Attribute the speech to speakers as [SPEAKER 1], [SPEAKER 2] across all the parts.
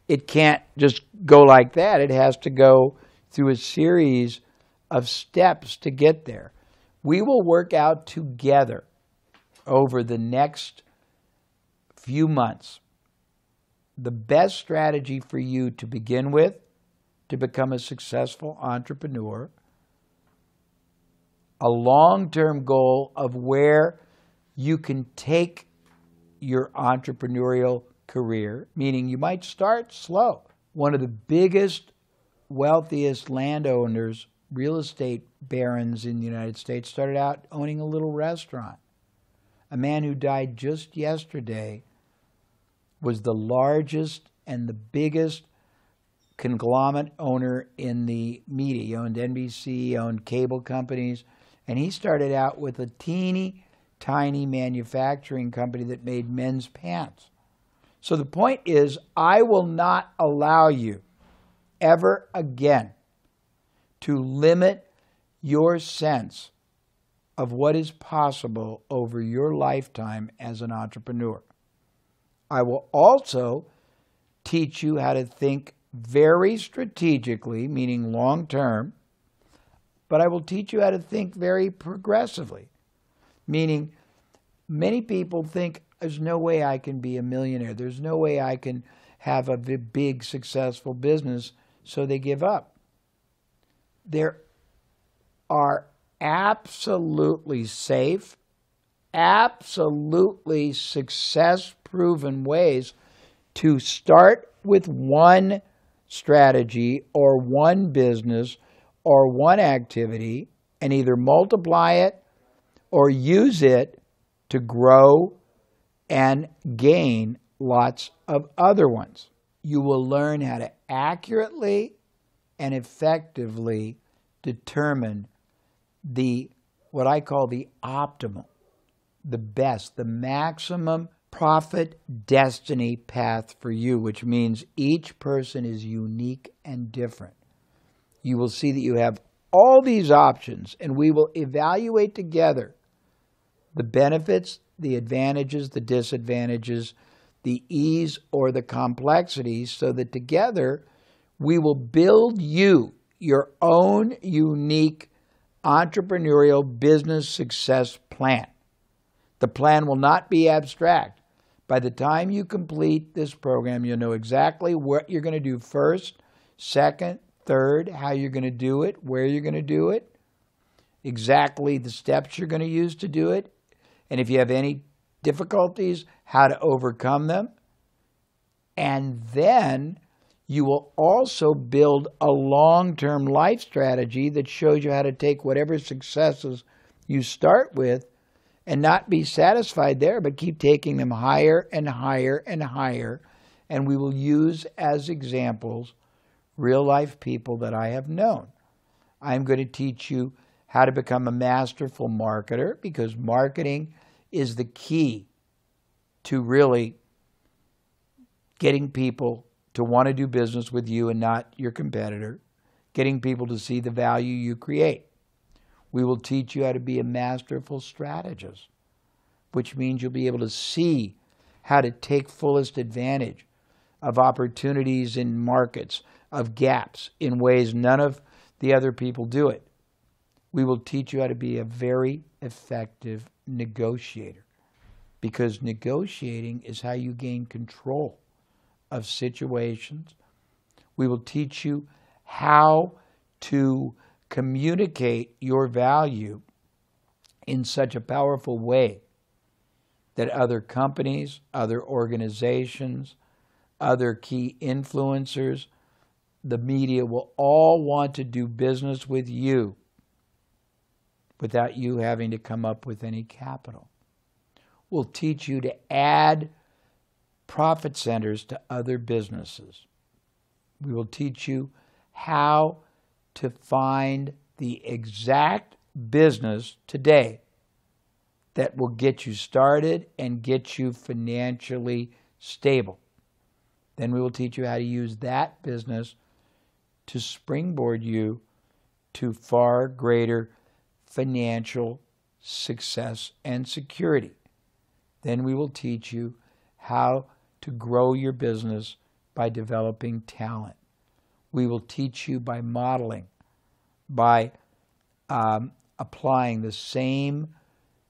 [SPEAKER 1] it can't just go like that. It has to go through a series of steps to get there. We will work out together over the next few months the best strategy for you to begin with to become a successful entrepreneur, a long-term goal of where you can take your entrepreneurial career, meaning you might start slow. One of the biggest, wealthiest landowners, real estate barons in the United States, started out owning a little restaurant. A man who died just yesterday was the largest and the biggest conglomerate owner in the media. He owned NBC, he owned cable companies, and he started out with a teeny tiny manufacturing company that made men's pants. So the point is, I will not allow you ever again to limit your sense of what is possible over your lifetime as an entrepreneur. I will also teach you how to think very strategically, meaning long term, but I will teach you how to think very progressively, meaning many people think there's no way I can be a millionaire. There's no way I can have a big successful business, so they give up. There are absolutely safe, absolutely success-proven ways to start with one strategy or one business or one activity and either multiply it or use it to grow and gain lots of other ones. You will learn how to accurately and effectively determine what I call the optimal, the best, the maximum profit destiny path for you, which means each person is unique and different. You will see that you have all these options, and we will evaluate together the benefits, the advantages, the disadvantages, the ease or the complexities, so that together we will build you your own unique entrepreneurial business success plan. The plan will not be abstract. By the time you complete this program, you'll know exactly what you're going to do first, second, third, how you're going to do it, where you're going to do it, exactly the steps you're going to use to do it, and if you have any difficulties, how to overcome them. And then you will also build a long-term life strategy that shows you how to take whatever successes you start with and not be satisfied there, but keep taking them higher and higher and higher. And we will use as examples real-life people that I have known. I'm going to teach you how to become a masterful marketer, because marketing is the key to really getting people to want to do business with you and not your competitor, getting people to see the value you create. We will teach you how to be a masterful strategist, which means you'll be able to see how to take fullest advantage of opportunities in markets, of gaps, in ways none of the other people do it. We will teach you how to be a very effective negotiator, because negotiating is how you gain control of situations. We will teach you how to communicate your value in such a powerful way that other companies, other organizations, other key influencers, the media will all want to do business with you without you having to come up with any capital. We'll teach you to add profit centers to other businesses. We will teach you how to find the exact business today that will get you started and get you financially stable. Then we will teach you how to use that business to springboard you to far greater financial success and security. Then we will teach you how to grow your business by developing talent. We will teach you by modeling, by applying the same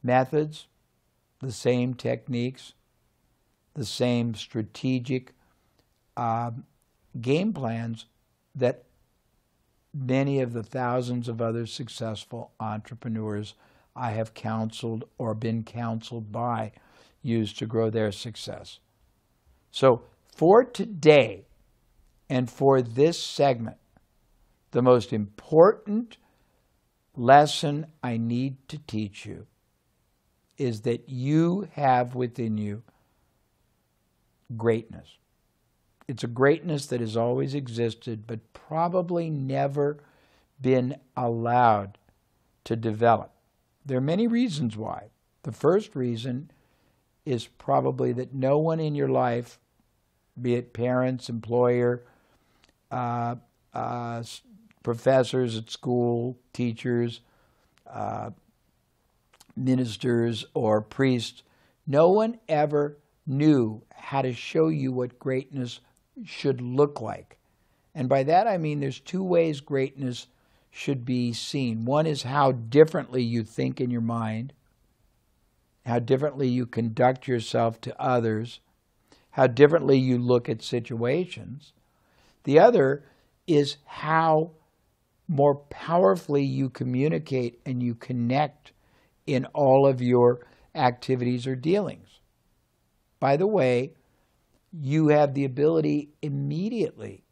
[SPEAKER 1] methods, the same techniques, the same strategic game plans that many of the thousands of other successful entrepreneurs I have counseled or been counseled by use to grow their success. So for today and for this segment, the most important lesson I need to teach you is that you have within you greatness. It's a greatness that has always existed, but probably never been allowed to develop. There are many reasons why. The first reason is probably that no one in your life, be it parents, employer, professors at school, teachers, ministers, or priests, no one ever knew how to show you what greatness should look like. And by that I mean there's two ways greatness should be seen. One is how differently you think in your mind, how differently you conduct yourself to others, how differently you look at situations. The other is how more powerfully you communicate and you connect in all of your activities or dealings. By the way, you have the ability immediately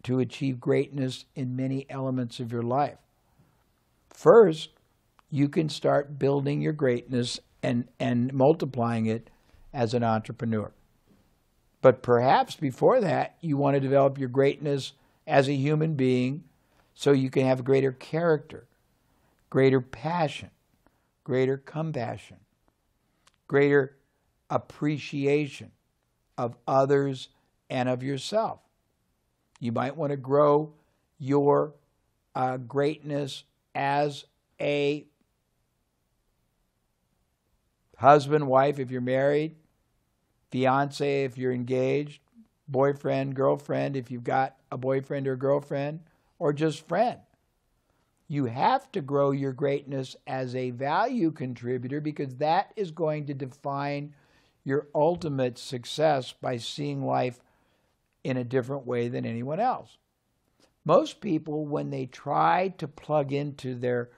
[SPEAKER 1] to achieve greatness in many elements of your life. First, you can start building your greatness and multiplying it as an entrepreneur. But perhaps before that, you want to develop your greatness as a human being so you can have greater character, greater passion, greater compassion, greater appreciation of others and of yourself. You might want to grow your greatness as a husband, wife if you're married, fiance if you're engaged, boyfriend, girlfriend if you've got a boyfriend or girlfriend, or just friend. You have to grow your greatness as a value contributor because that is going to define your ultimate success by seeing life in a different way than anyone else. Most people, when they try to plug into their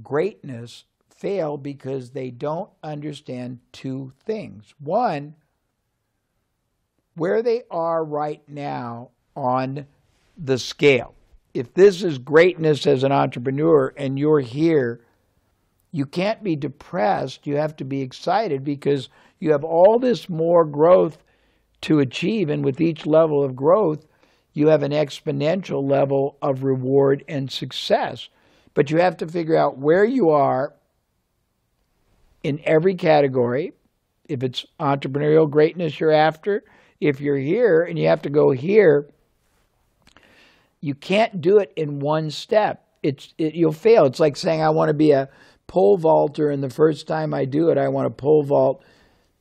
[SPEAKER 1] greatness, fail because they don't understand two things. One, where they are right now on the scale. If this is greatness as an entrepreneur and you're here, you can't be depressed. You have to be excited because you have all this more growth to achieve. And with each level of growth, you have an exponential level of reward and success. But you have to figure out where you are in every category. If it's entrepreneurial greatness you're after, if you're here and you have to go here, you can't do it in one step. You'll fail. It's like saying I want to be a pole vaulter, and the first time I do it, I want to pole vault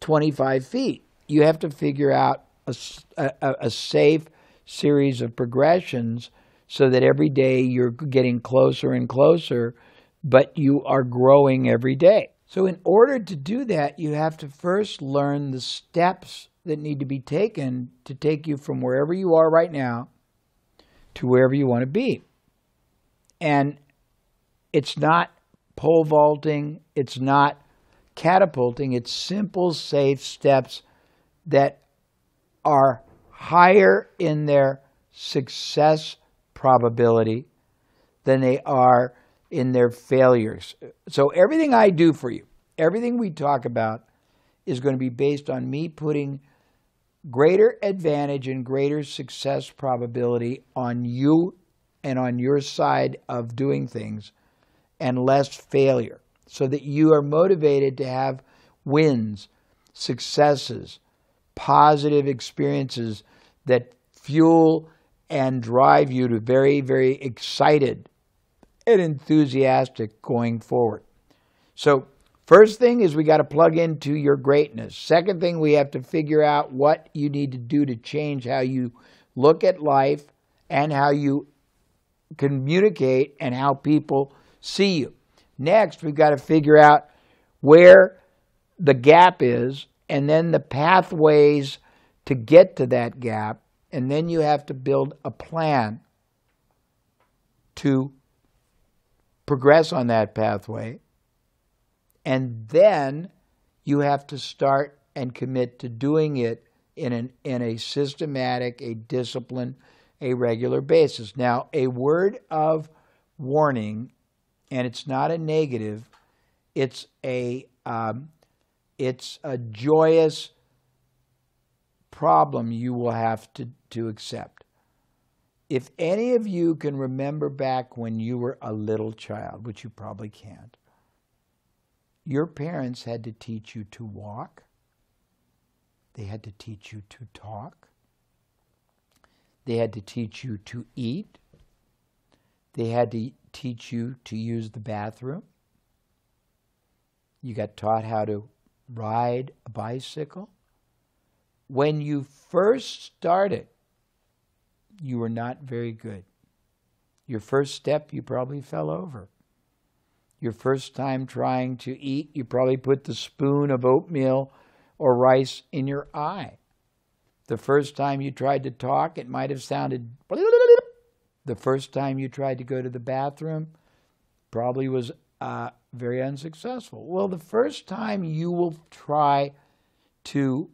[SPEAKER 1] 25 feet. You have to figure out a safe series of progressions so that every day you're getting closer and closer, but you are growing every day. So in order to do that, you have to first learn the steps that need to be taken to take you from wherever you are right now to wherever you want to be. And it's not pole vaulting, it's not catapulting, it's simple, safe steps that are higher in their success probability than they are in their failures. So everything I do for you, everything we talk about is going to be based on me putting greater advantage and greater success probability on you and on your side of doing things and less failure, so that you are motivated to have wins, successes, positive experiences that fuel and drive you to very, very excited and enthusiastic going forward. So First thing is we got to plug into your greatness. Second thing, we have to figure out what you need to do to change how you look at life and how you communicate and how people see you. Next, we've got to figure out where the gap is and then the pathways to get to that gap. And then you have to build a plan to progress on that pathway. And then you have to start and commit to doing it in a systematic, a disciplined, a regular basis. Now, a word of warning, and it's not a negative, it's a joyous problem you will have to accept. If any of you can remember back when you were a little child, which you probably can't, your parents had to teach you to walk. They had to teach you to talk. They had to teach you to eat. They had to teach you to use the bathroom. You got taught how to ride a bicycle. When you first started, you were not very good. Your first step, you probably fell over. Your first time trying to eat, you probably put the spoon of oatmeal or rice in your eye. The first time you tried to talk, it might have sounded... The first time you tried to go to the bathroom probably was very unsuccessful. Well, the first time you will try to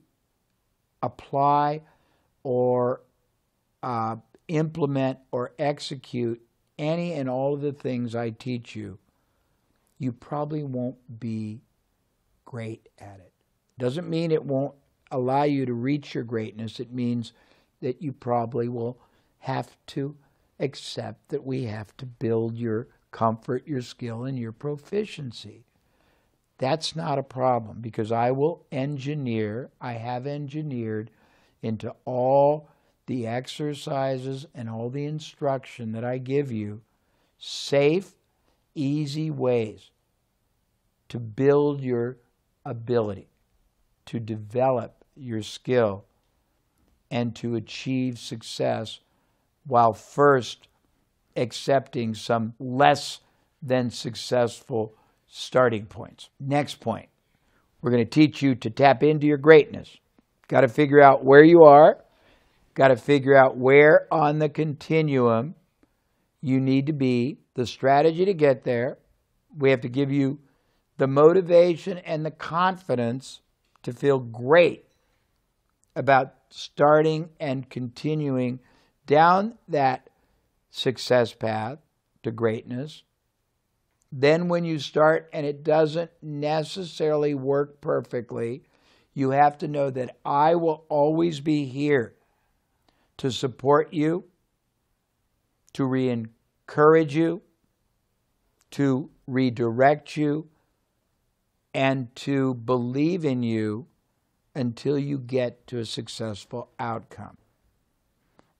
[SPEAKER 1] apply or implement or execute any and all of the things I teach you, you probably won't be great at it. Doesn't mean it won't allow you to reach your greatness. It means that you probably will have to accept that we have to build your comfort, your skill, and your proficiency. That's not a problem because I have engineered into all the exercises and all the instruction that I give you safe, easy ways to build your ability, to develop your skill, and to achieve success while first accepting some less than successful starting points. Next point, we're going to teach you to tap into your greatness. Got to figure out where you are. Got to figure out where on the continuum you need to be, the strategy to get there. We have to give you the motivation and the confidence to feel great about starting and continuing down that success path to greatness. Then when you start and it doesn't necessarily work perfectly, you have to know that I will always be here to support you, to encourage you, to redirect you, and to believe in you until you get to a successful outcome.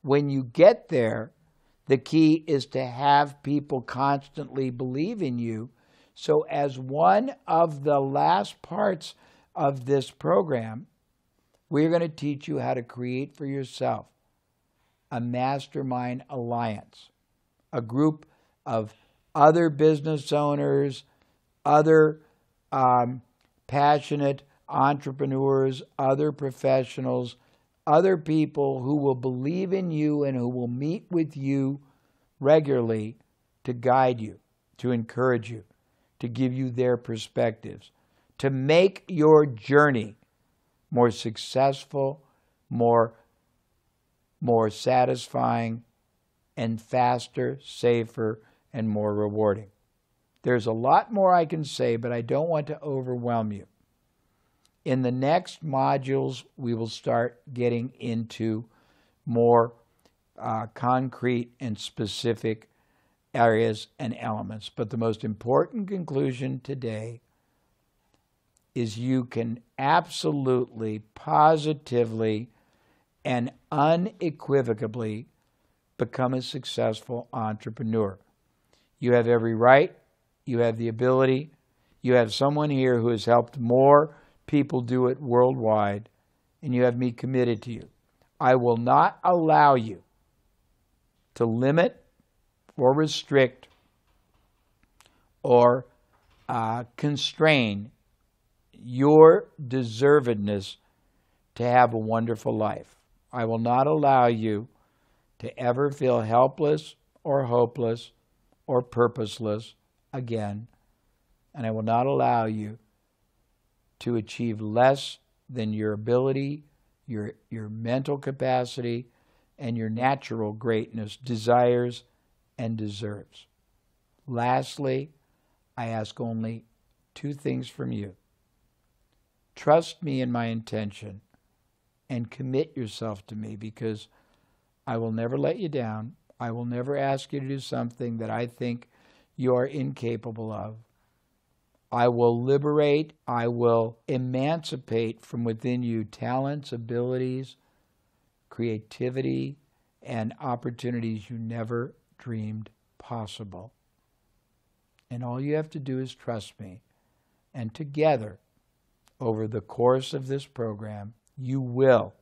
[SPEAKER 1] When you get there, the key is to have people constantly believe in you. So as one of the last parts of this program, we're going to teach you how to create for yourself a mastermind alliance, a group of other business owners, other passionate entrepreneurs, other professionals, other people who will believe in you and who will meet with you regularly to guide you, to encourage you, to give you their perspectives, to make your journey more successful, more satisfying, and faster, safer, and more rewarding. There's a lot more I can say, but I don't want to overwhelm you. In the next modules, we will start getting into more concrete and specific areas and elements. But the most important conclusion today is you can absolutely, positively, and unequivocally become a successful entrepreneur. You have every right, you have the ability, You have someone here who has helped more people do it worldwide, and you have me committed to you. I will not allow you to limit or restrict or constrain your deservedness to have a wonderful life. I will not allow you to ever feel helpless or hopeless or purposeless again. And I will not allow you to achieve less than your ability, your mental capacity, and your natural greatness desires and deserves. Lastly, I ask only two things from you. Trust me in my intention and commit yourself to me, because I will never let you down. I will never ask you to do something that I think you are incapable of. I will liberate, I will emancipate from within you talents, abilities, creativity, and opportunities you never dreamed possible. And all you have to do is trust me. And together, over the course of this program, you will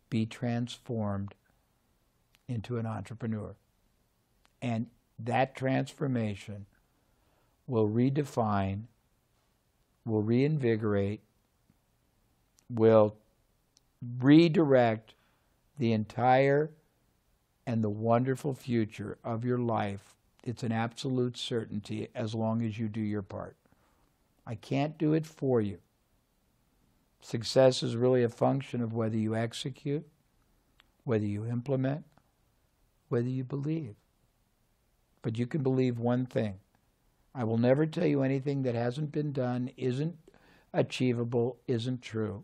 [SPEAKER 1] be transformed into an entrepreneur. And that transformation will redefine, will reinvigorate, will redirect the entire and the wonderful future of your life. It's an absolute certainty as long as you do your part. I can't do it for you. Success is really a function of whether you execute, whether you implement, whether you believe. But you can believe one thing. I will never tell you anything that hasn't been done, isn't achievable, isn't true.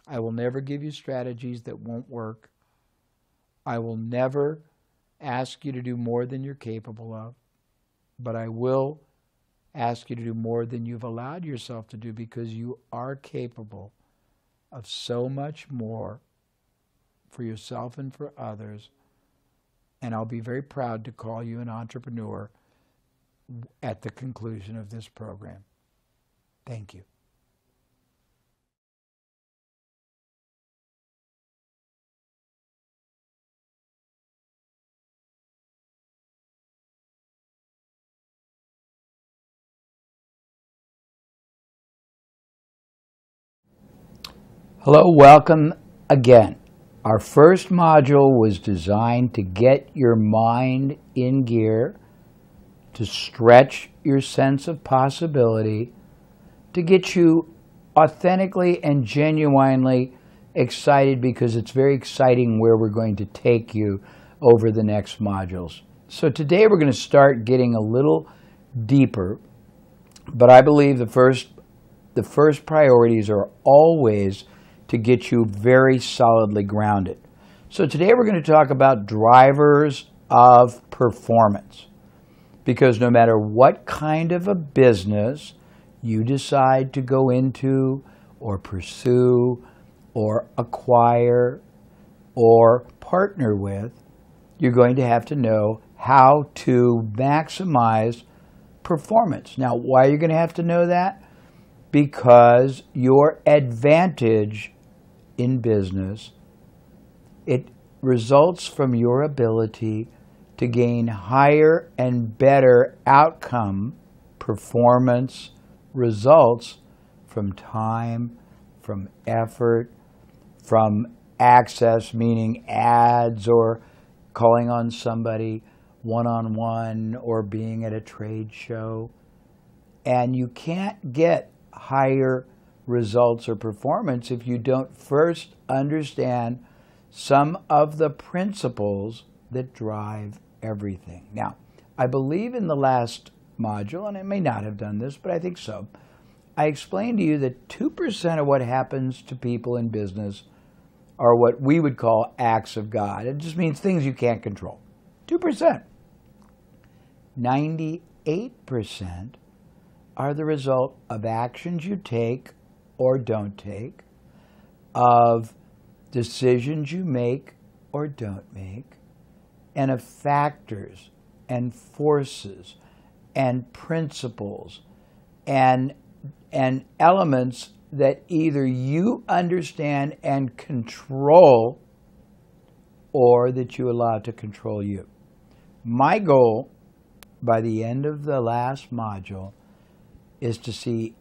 [SPEAKER 1] I will never give you strategies that won't work. I will never ask you to do more than you're capable of, but I will ask you to do more than you've allowed yourself to do, because you are capable of so much more for yourself and for others. And I'll be very proud to call you an entrepreneur at the conclusion of this program. Thank you. Hello, welcome again. Our first module was designed to get your mind in gear, to stretch your sense of possibility, to get you authentically and genuinely excited, because it's very exciting where we're going to take you over the next modules. So today we're going to start getting a little deeper, but I believe the first priorities are always to get you very solidly grounded. So today we're going to talk about drivers of performance, because no matter what kind of a business you decide to go into or pursue or acquire or partner with, you're going to have to know how to maximize performance. Now, why are you going to have to know that? Because your advantage in business, it results from your ability to gain higher and better outcome, performance, results from time, from effort, from access, meaning ads or calling on somebody one-on-one or being at a trade show. And you can't get higher results or performance if you don't first understand some of the principles that drive everything. Now, I believe in the last module, and I may not have done this, but I think so, I explained to you that 2% of what happens to people in business are what we would call acts of God. It just means things you can't control. 2%. 98% are the result of actions you take or don't take, of decisions you make or don't make, and of factors and forces and principles and elements that either you understand and control or that you allow to control you. My goal by the end of the last module is to see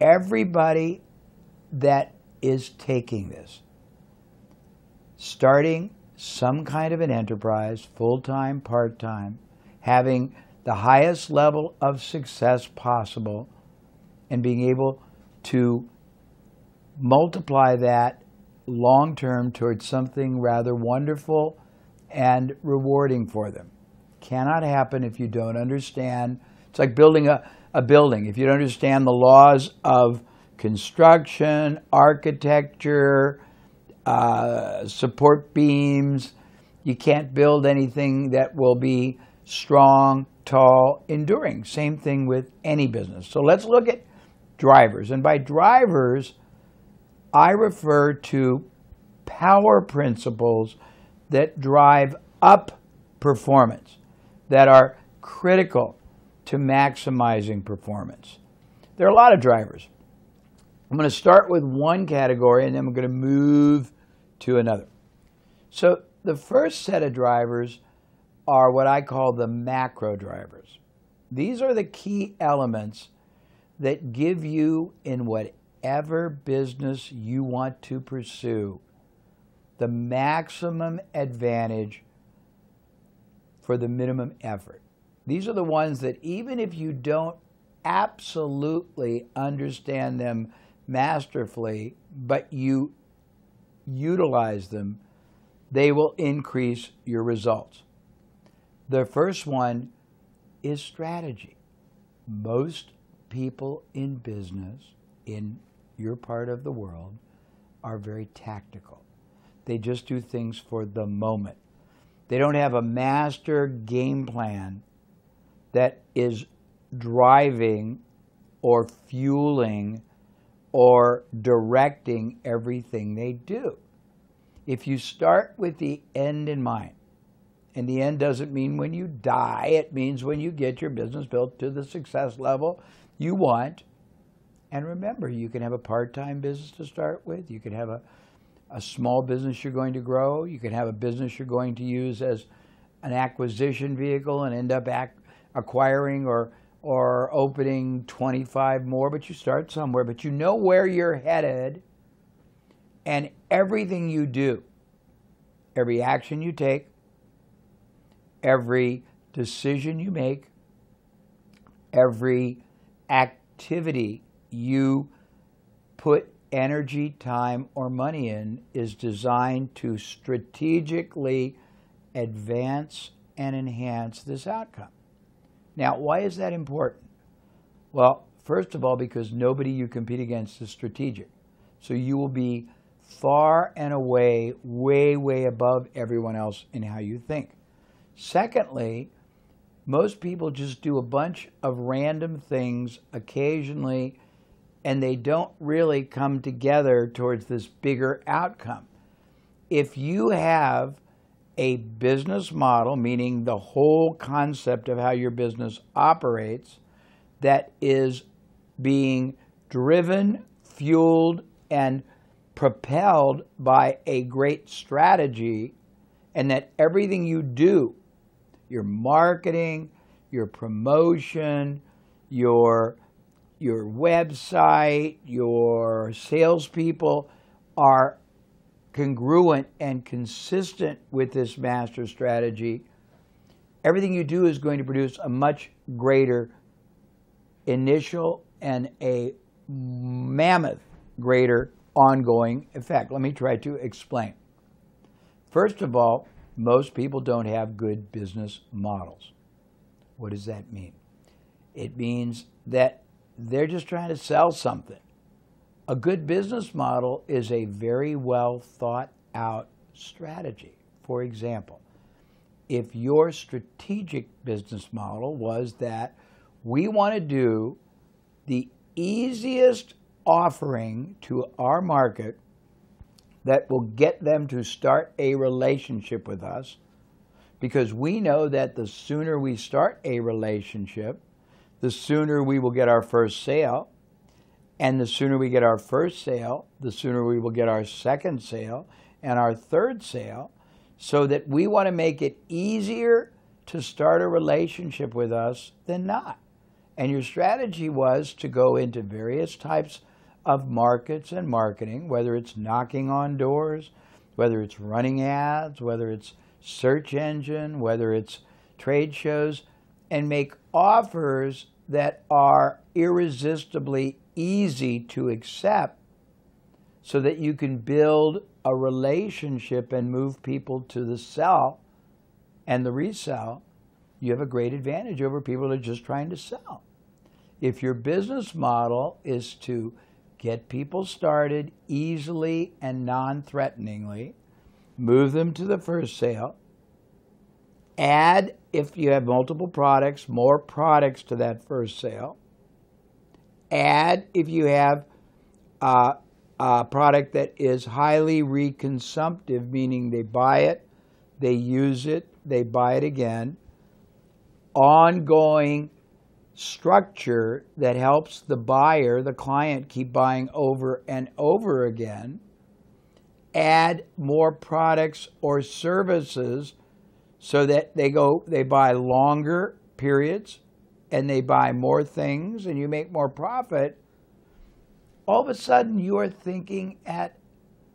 [SPEAKER 1] everybody that is taking this, starting some kind of an enterprise, full-time, part-time, having the highest level of success possible, and being able to multiply that long-term towards something rather wonderful and rewarding for them. Cannot happen if you don't understand. It's like building a building. If you don't understand the laws of construction, architecture, support beams, you can't build anything that will be strong, tall, enduring. Same thing with any business. So let's look at drivers. And by drivers, I refer to power principles that drive up performance, that are critical to maximizing performance. There are a lot of drivers. I'm going to start with one category and then we're going to move to another. So the first set of drivers are what I call the macro drivers. These are the key elements that give you, in whatever business you want to pursue, the maximum advantage for the minimum effort. These are the ones that even if you don't absolutely understand them masterfully, but you utilize them, they will increase your results. The first one is strategy. Most people in business, in your part of the world, are very tactical. They just do things for the moment. They don't have a master game plan that is driving or fueling or directing everything they do. If you start with the end in mind, and the end doesn't mean when you die, it means when you get your business built to the success level you want. And remember, you can have a part-time business to start with. You can have a small business you're going to grow. You can have a business you're going to use as an acquisition vehicle and end up acquiring or opening 25 more, but you start somewhere. But you know where you're headed, and everything you do, every action you take, every decision you make, every activity you put energy, time, or money in is designed to strategically advance and enhance this outcome. Now, why is that important? Well, first of all, because nobody you compete against is strategic. So you will be far and away, way above everyone else in how you think. Secondly, most people just do a bunch of random things occasionally, and they don't really come together towards this bigger outcome. If you have a business model, meaning the whole concept of how your business operates, that is being driven, fueled, and propelled by a great strategy, and that everything you do, your marketing, your promotion, your website, your salespeople are congruent and consistent with this master strategy, everything you do is going to produce a much greater initial and a mammoth greater ongoing effect. Let me try to explain. First of all, most people don't have good business models. What does that mean? It means that they're just trying to sell something. A good business model is a very well thought out strategy. For example, if your strategic business model was that we want to do the easiest offering to our market that will get them to start a relationship with us, because we know that the sooner we start a relationship, the sooner we will get our first sale. And the sooner we get our first sale, the sooner we will get our second sale and our third sale, so that we want to make it easier to start a relationship with us than not. And your strategy was to go into various types of markets and marketing, whether it's knocking on doors, whether it's running ads, whether it's search engine, whether it's trade shows, and make offers that are irresistibly easy to accept so that you can build a relationship and move people to the sell and the resell. You have a great advantage over people that are just trying to sell. If your business model is to get people started easily and non-threateningly, move them to the first sale, add, if you have multiple products, more products to that first sale, add, if you have a product that is highly reconsumptive, meaning they buy it, they use it, they buy it again, ongoing structure that helps the buyer, the client, keep buying over and over again, add more products or services so that they buy longer periods and they buy more things and you make more profit. All of a sudden you are thinking at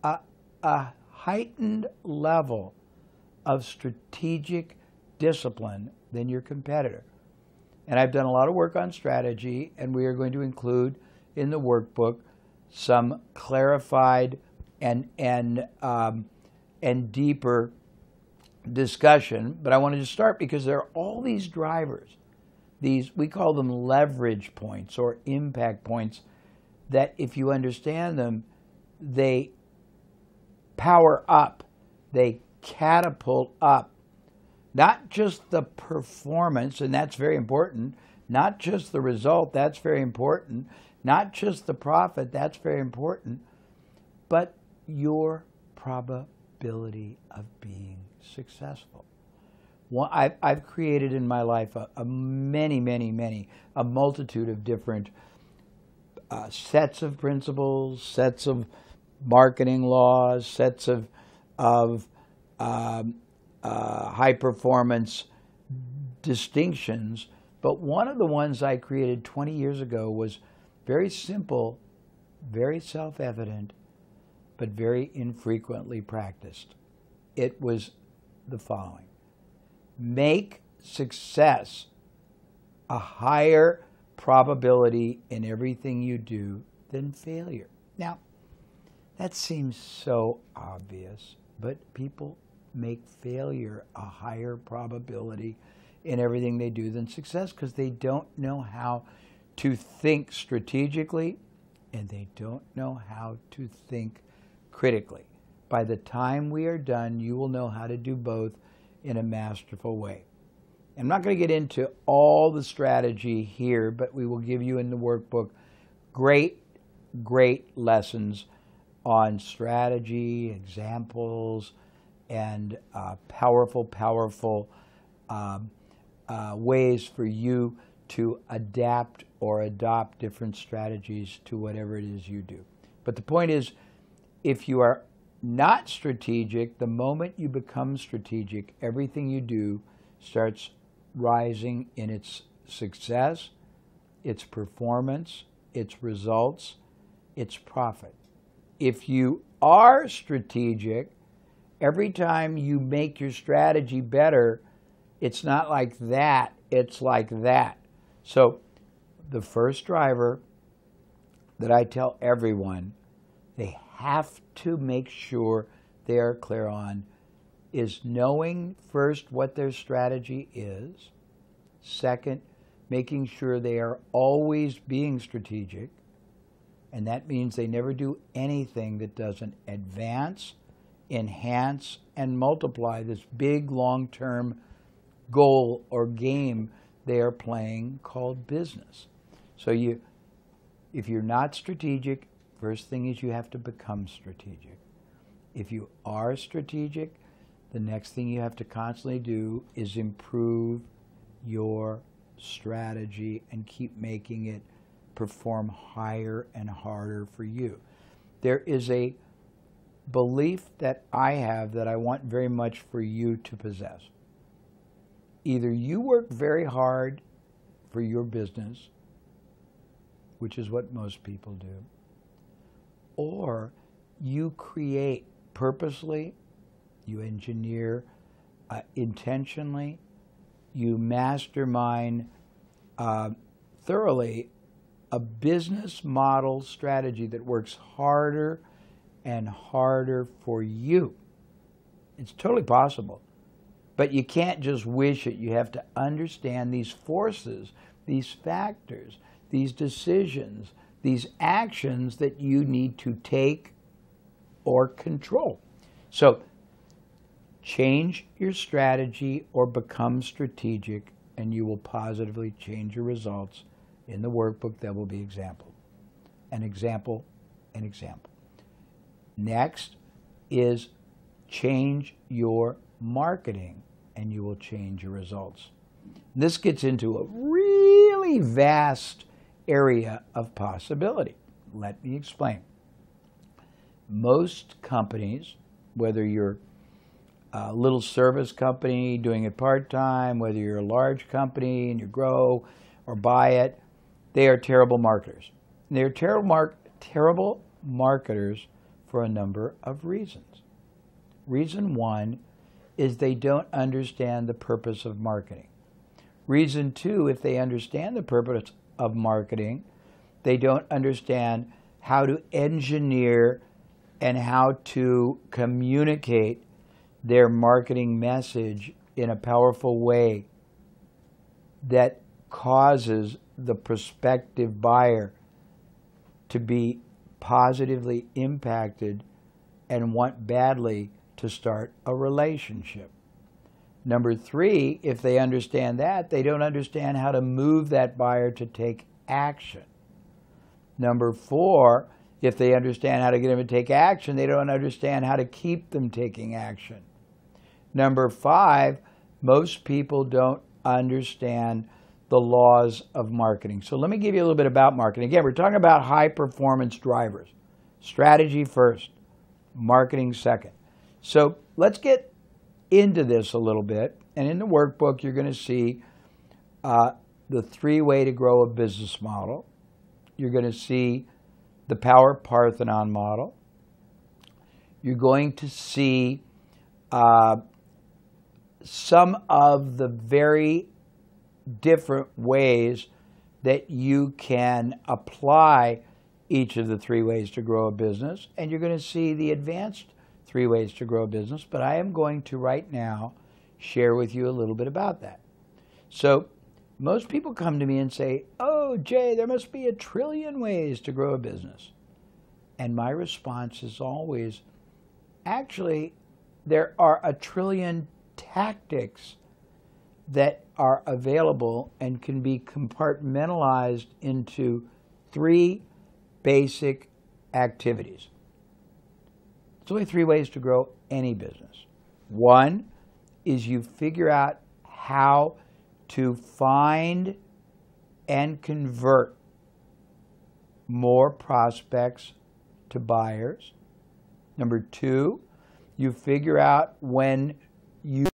[SPEAKER 1] a heightened level of strategic discipline than your competitor. And I've done a lot of work on strategy, and we are going to include in the workbook some clarified and deeper discussion. But I wanted to start because there are all these drivers, these, we call them leverage points or impact points, that if you understand them, they power up, they catapult up not just the performance, and that's very important, not just the result, that's very important, not just the profit, that's very important, but your probability of being successful. Well, I've created in my life a multitude of different sets of principles, sets of marketing laws, sets of high performance distinctions. But one of the ones I created 20 years ago was very simple, very self-evident, but very infrequently practiced. It was the following: make success a higher probability in everything you do than failure. Now, that seems so obvious, but people make failure a higher probability in everything they do than success because they don't know how to think strategically and they don't know how to think critically. By the time we are done, you will know how to do both in a masterful way. I'm not going to get into all the strategy here, but we will give you in the workbook great lessons on strategy, examples, and powerful ways for you to adapt or adopt different strategies to whatever it is you do. But the point is, if you are not strategic, the moment you become strategic, everything you do starts rising in its success, its performance, its results, its profit. If you are strategic, every time you make your strategy better, it's not like that, it's like that. So the first driver that I tell everyone they have to make sure they are clear on is knowing first what their strategy is. Second, making sure they are always being strategic. And that means they never do anything that doesn't advance, enhance, and multiply this big long-term goal or game they are playing called business. So if you're not strategic, first thing is you have to become strategic. If you are strategic, the next thing you have to constantly do is improve your strategy and keep making it perform higher and harder for you. There is a belief that I have that I want very much for you to possess. Either you work very hard for your business, which is what most people do, or you create purposely, you engineer intentionally, you mastermind thoroughly a business model strategy that works harder and harder for you. It's totally possible. But you can't just wish it. You have to understand these forces, these factors, these decisions, these actions that you need to take or control. So change your strategy or become strategic, and you will positively change your results. In the workbook, there will be example, an example, an example. Next is change your marketing, and you will change your results. This gets into a really vast area of possibility. Let me explain. Most companies, whether you're a little service company doing it part-time, whether you're a large company and you grow or buy it, they are terrible marketers. They're terrible marketers for a number of reasons. Reason one is they don't understand the purpose of marketing. Reason two, if they understand the purpose of marketing, they don't understand how to engineer and how to communicate their marketing message in a powerful way that causes the prospective buyer to be positively impacted and want badly to start a relationship. Number three, if they understand that, they don't understand how to move that buyer to take action. Number four, if they understand how to get them to take action, they don't understand how to keep them taking action. Number five, most people don't understand the laws of marketing. So let me give you a little bit about marketing. Again, we're talking about high-performance drivers. Strategy first, marketing second. So let's get into this a little bit. And in the workbook, you're going to see the three-way to grow a business model. You're going to see the Power Parthenon model. You're going to see some of the very different ways that you can apply each of the three ways to grow a business. And you're going to see the advanced three ways to grow a business. But I am going to right now share with you a little bit about that. So most people come to me and say, oh, Jay, there must be 1 trillion ways to grow a business. And my response is always, actually, there are 1 trillion tactics that are available and can be compartmentalized into 3 basic activities. There's only 3 ways to grow any business. One is you figure out how to find and convert more prospects to buyers. Number 2, you figure out when you